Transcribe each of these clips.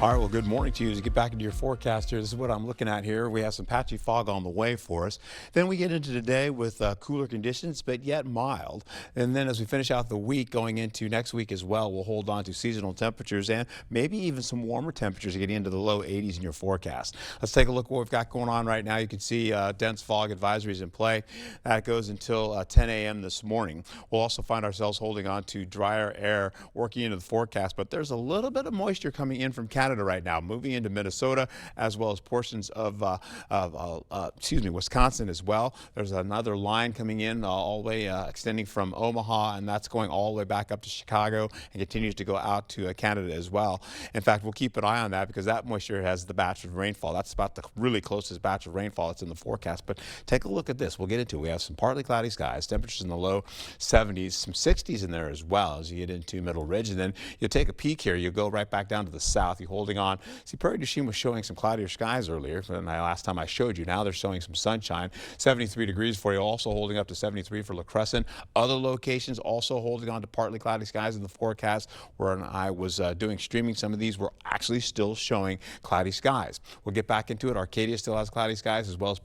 All right, well, good morning to you. As you get back into your forecast here, this is what I'm looking at here. We have some patchy fog on the way for us. Then we get into today with cooler conditions, but yet mild. And then as we finish out the week, going into next week as well, we'll hold on to seasonal temperatures and maybe even some warmer temperatures getting into the low 80s in your forecast. Let's take a look at what we've got going on right now. You can see dense fog advisories in play. That goes until 10 a.m. this morning. We'll also find ourselves holding on to drier air working into the forecast, but there's a little bit of moisture coming in from Canada right now, moving into Minnesota as well as portions of Wisconsin as well. There's another line coming in all the way extending from Omaha, and that's going all the way back up to Chicago and continues to go out to Canada as well. In fact, we'll keep an eye on that because that moisture has the batch of rainfall. That's about the really closest batch of rainfall that's in the forecast. But take a look at this. We'll get into it. We have some partly cloudy skies, temperatures in the low 70s, some 60s in there as well as you get into Middle Ridge. And then you'll take a peek here. You go right back down to the south. You holding on. See, Prairie du Chien was showing some cloudier skies earlier than the last time I showed you. Now they're showing some sunshine. 73 degrees for you, also holding up to 73 for La Crescent. Other locations also holding on to partly cloudy skies in the forecast. Where I was doing streaming, some of these were actually still showing cloudy skies. We'll get back into it. Arcadia still has cloudy skies, as well as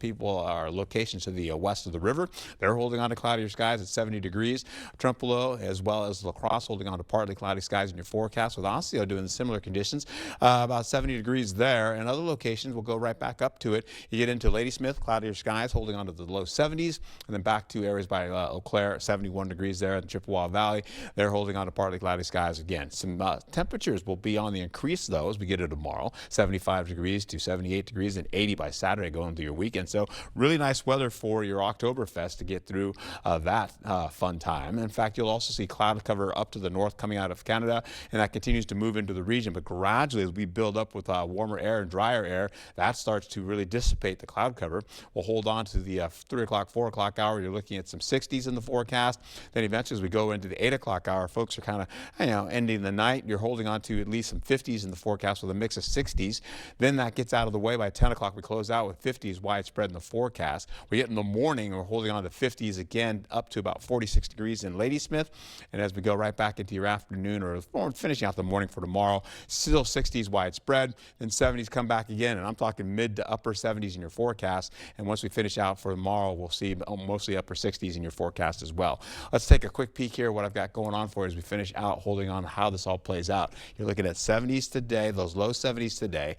locations to the west of the river. They're holding on to cloudier skies at 70 degrees. Trempealeau as well as La Crosse holding on to partly cloudy skies in your forecast, with Osseo doing similar conditions. About 70 degrees there, and other locations will go right back up to it. You get into Ladysmith, cloudier skies holding on to the low 70s, and then back to areas by Eau Claire, 71 degrees there in the Chippewa Valley. They're holding on to partly cloudy skies again. Some temperatures will be on the increase though as we get into tomorrow, 75 degrees to 78 degrees and 80 by Saturday going through your weekend. So really nice weather for your Oktoberfest to get through that fun time. In fact, you'll also see cloud cover up to the north coming out of Canada, and that continues to move into the region, but gradually as we build up with warmer air and drier air, that starts to really dissipate the cloud cover. We'll hold on to the 3 o'clock, 4 o'clock hour. You're looking at some 60s in the forecast. Then eventually as we go into the 8 o'clock hour, folks are kind of, ending the night. You're holding on to at least some 50s in the forecast with a mix of 60s. Then that gets out of the way. By 10 o'clock, we close out with 50s widespread in the forecast. We get in the morning, we're holding on to 50s again, up to about 46 degrees in Ladysmith. And as we go right back into your afternoon or finishing out the morning for tomorrow, still 60s widespread. Then 70s come back again, and I'm talking mid to upper 70s in your forecast. And once we finish out for tomorrow, we'll see mostly upper 60s in your forecast as well. Let's take a quick peek here what I've got going on for you as we finish out, holding on to how this all plays out. You're looking at 70s today, those low 70s today,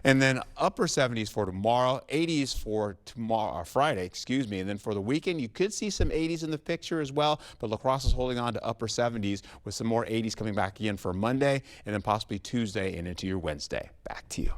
and then upper 70s for tomorrow, 80s for tomorrow, Friday, excuse me. And then for the weekend, you could see some 80s in the picture as well, but La Crosse is holding on to upper 70s with some more 80s coming back again for Monday, and then possibly Tuesday and into your Wednesday. Back to you.